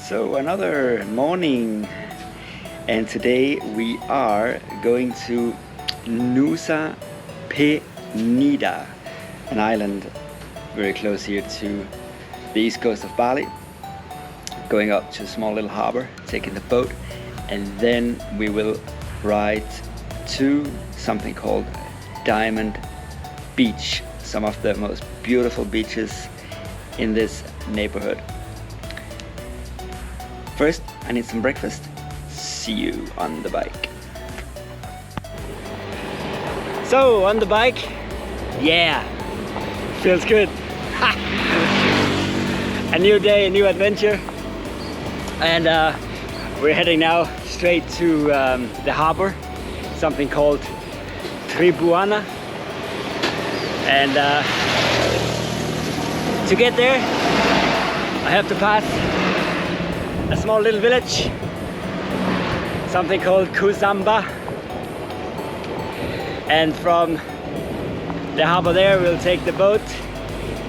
So another morning, and today we are going to Nusa Penida, an island very close here to the east coast of Bali. Going up to a small little harbor, taking the boat, and then we will ride to something called Diamond Beach, some of the most beautiful beaches in this neighborhood. First, I need some breakfast. See you on the bike. So, on the bike, yeah, feels good. A new day, a new adventure. And we're heading now straight to the harbor, something called Tribuana. And to get there, I have to pass a small little village, something called Kusamba. And from the harbor there, we'll take the boat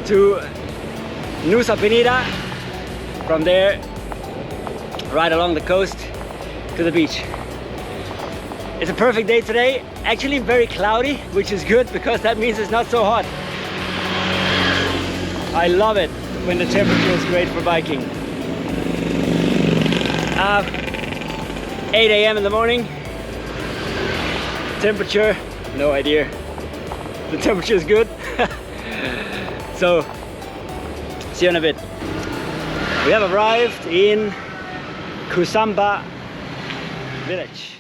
to Nusa Penida. From there, right along the coast to the beach. It's a perfect day today, actually very cloudy, which is good because that means it's not so hot. I love it when the temperature is great for biking. 8 a.m. in the morning. Temperature, no idea. The temperature is good. So, see you in a bit. We have arrived in Kusamba village.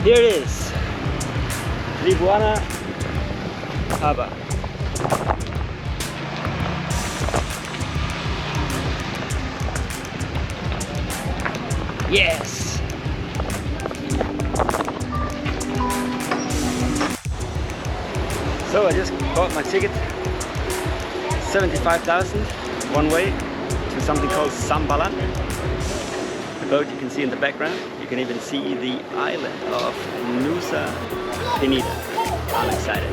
Here it is, Tribuana Harbor. Yes! So I just bought my ticket, 75,000 one way to something called Sambalan. The boat you can see in the background. You can even see the island of Nusa Penida. I'm excited.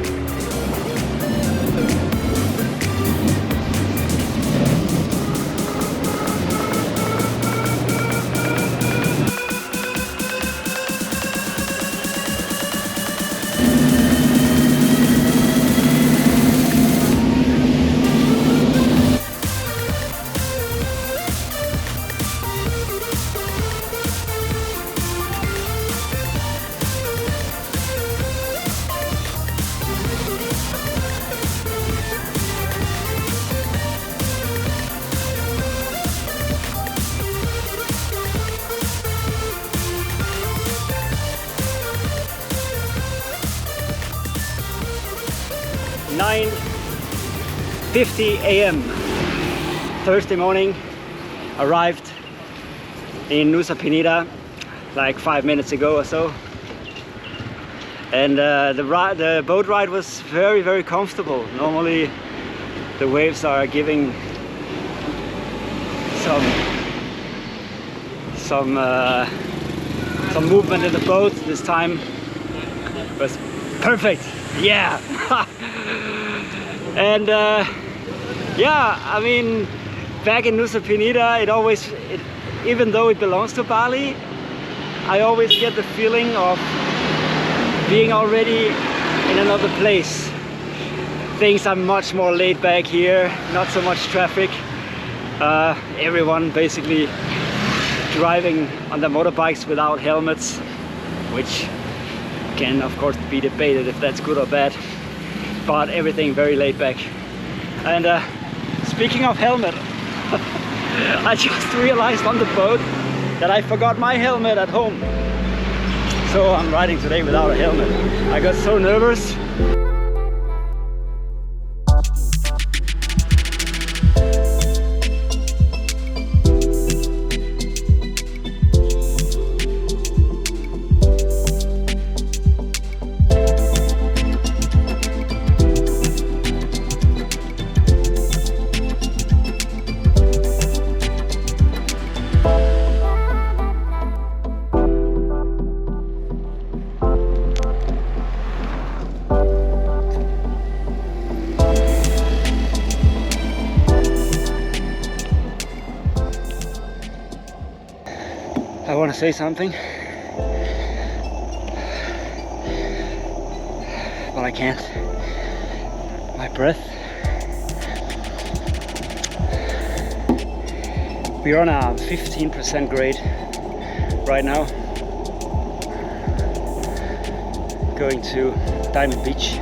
9:50 a.m. Thursday morning. Arrived in Nusa Penida like 5 minutes ago or so, and the boat ride was very comfortable. Normally the waves are giving some movement in the boat. This time was perfect. Yeah. And yeah, I mean, back in Nusa Penida, even though it belongs to Bali, I always get the feeling of being already in another place. Things are much more laid back here, not so much traffic. Everyone basically driving on their motorbikes without helmets, which can of course be debated if that's good or bad, but everything very laid back. And speaking of helmet, I just realized on the boat that I forgot my helmet at home. So I'm riding today without a helmet. I got so nervous. to say something, but I can't. My breath. We're on a 15% grade right now, going to Diamond Beach,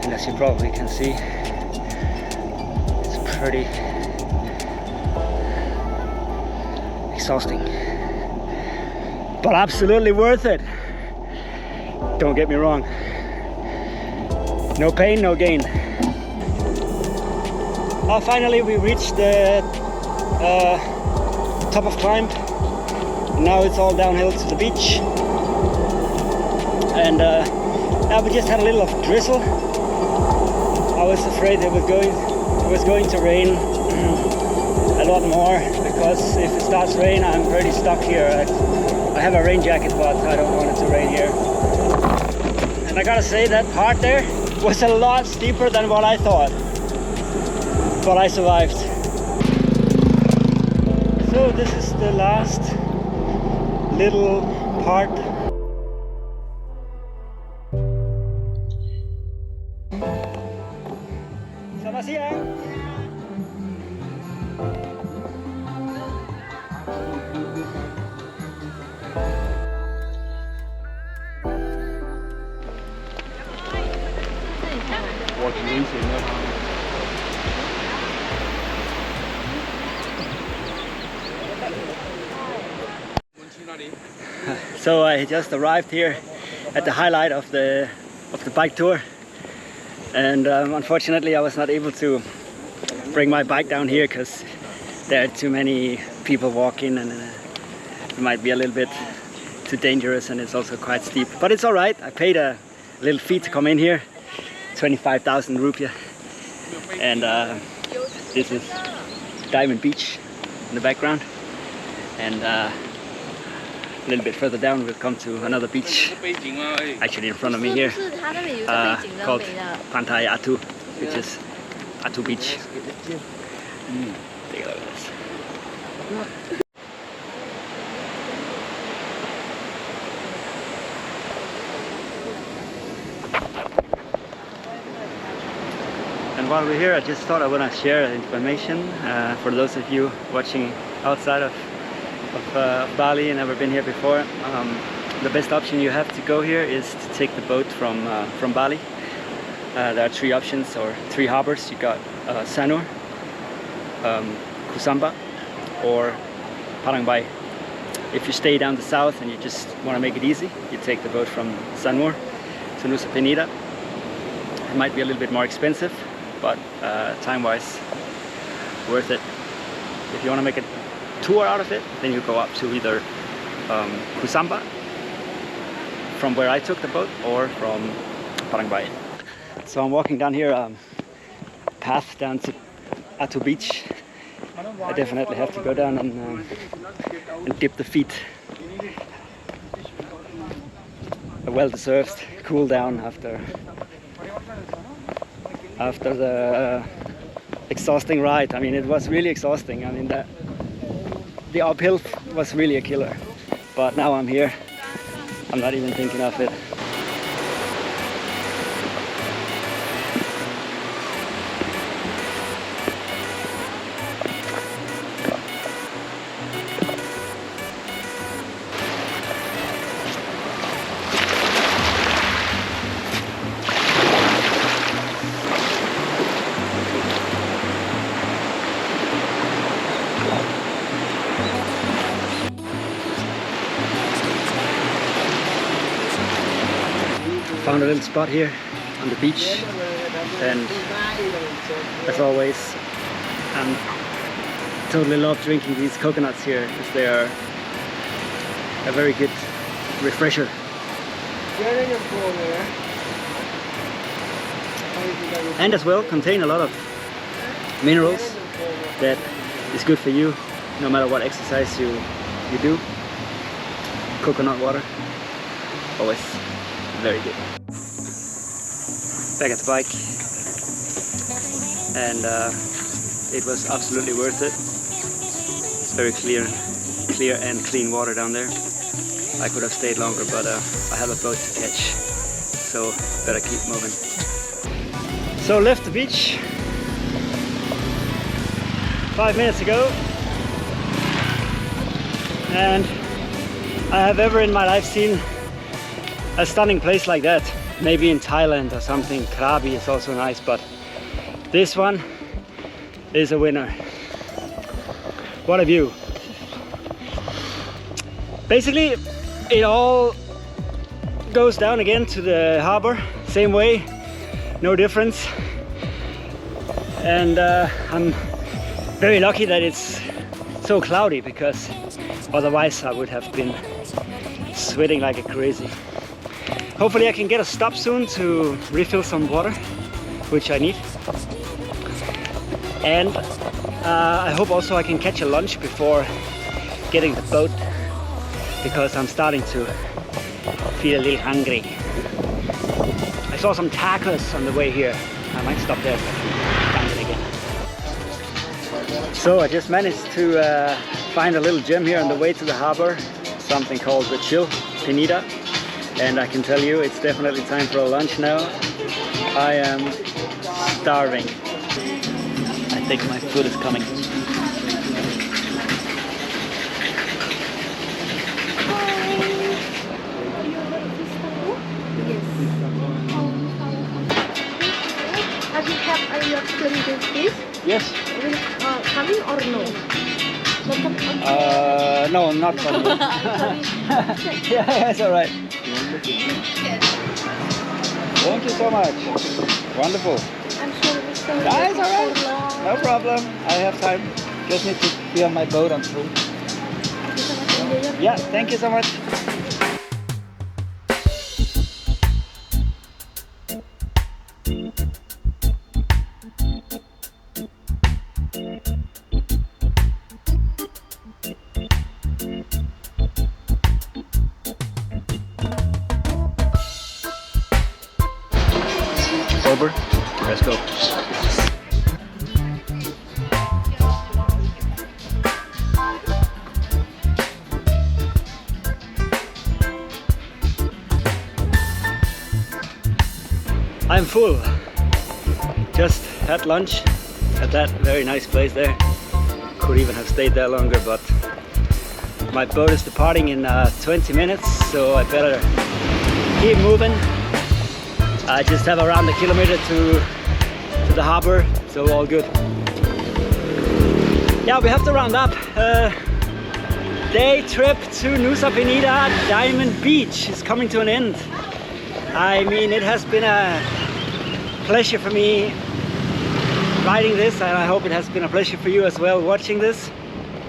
and as you probably can see, it's pretty exhausting, but absolutely worth it. Don't get me wrong. No pain, no gain. Finally, we reached the top of climb. Now it's all downhill to the beach, and now we just had a little of drizzle. I was afraid it was going to rain a lot more, because if it starts rain, I'm pretty stuck here. I have a rain jacket, but I don't want it to rain here. And I gotta say, that part there was a lot steeper than what I thought, but I survived. So this is the last little part. Selamat siang. So I just arrived here at the highlight of the bike tour, and unfortunately I was not able to bring my bike down here because there are too many people walking, and it might be a little bit too dangerous, and it's also quite steep. But it's all right. I paid a little fee to come in here, 25,000 rupiah, and this is Diamond Beach in the background, and a little bit further down we'll come to another beach, actually in front of me here, called Pantai Atu, which is Atu Beach. Take a look at this. And while we're here, I just thought I want to share information for those of you watching outside of Bali and never been here before. The best option you have to go here is to take the boat from Bali. There are three options, or three harbors. You got Sanur, Kusamba, or Parangbai. If you stay down the south and you just want to make it easy, you take the boat from Sanur to Nusa Penida. It might be a little bit more expensive, but time-wise, worth it. If you want to make a tour out of it, then you go up to either Kusamba, from where I took the boat, or from Parangbai. So I'm walking down here, path down to Atu Beach. I definitely have to go down and dip the feet. A well-deserved cool down after the exhausting ride. I mean, it was really exhausting. I mean, the uphill was really a killer. But now I'm here, I'm not even thinking of it. Found a little spot here on the beach, and as always, I totally love drinking these coconuts here because they are a very good refresher. And as well contain a lot of minerals that is good for you no matter what exercise you do. Coconut water, always very good. Back at the bike, and it was absolutely worth it. Very clear and clean water down there. I could have stayed longer, but I have a boat to catch, so better keep moving. So left the beach 5 minutes ago, and I have ever in my life seen a stunning place like that. Maybe in Thailand or something. Krabi is also nice, but this one is a winner. What a view. Basically, it all goes down again to the harbor, same way, no difference. And I'm very lucky that it's so cloudy, because otherwise I would have been sweating like a crazy. Hopefully I can get a stop soon to refill some water, which I need. And I hope also I can catch a lunch before getting the boat, because I'm starting to feel a little hungry. I saw some tacos on the way here. I might stop there if I find it again. So I just managed to find a little gem here on the way to the harbor, something called the Nusa Penida. And I can tell you, it's definitely time for a lunch now. I am starving. I think my food is coming. Have you had a yacht fish? Yes. Coming or no? No, not coming. Yeah, it's all right. Thank you so much. Wonderful. I'm sorry, Mr. That's all right. No problem. I have time. Just need to be on my boat until. Yeah, thank you so much. Over. Let's go. I'm full. Just had lunch at that very nice place there. Could even have stayed there longer, but my boat is departing in 20 minutes, so I better keep moving. I just have around a kilometer to the harbor, so all good. Yeah, we have to round up. Day trip to Nusa Penida Diamond Beach is coming to an end. I mean, it has been a pleasure for me riding this, and I hope it has been a pleasure for you as well watching this.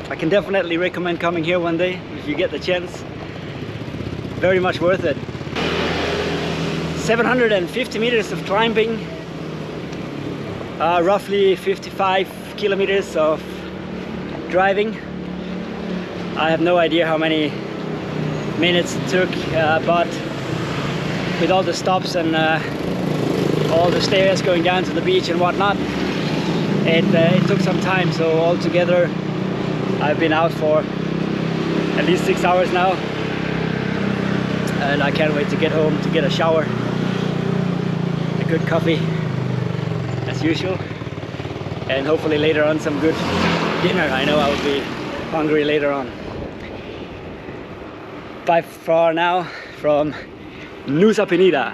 I can definitely recommend coming here one day if you get the chance. Very much worth it. 750 meters of climbing, roughly 55 kilometers of driving. I have no idea how many minutes it took, but with all the stops and all the stairs going down to the beach and whatnot, it took some time. So altogether I've been out for at least 6 hours now, and I can't wait to get home to get a shower, a good coffee as usual, and hopefully later on some good dinner. I know I will be hungry later on. Bye for now from Nusa Penida.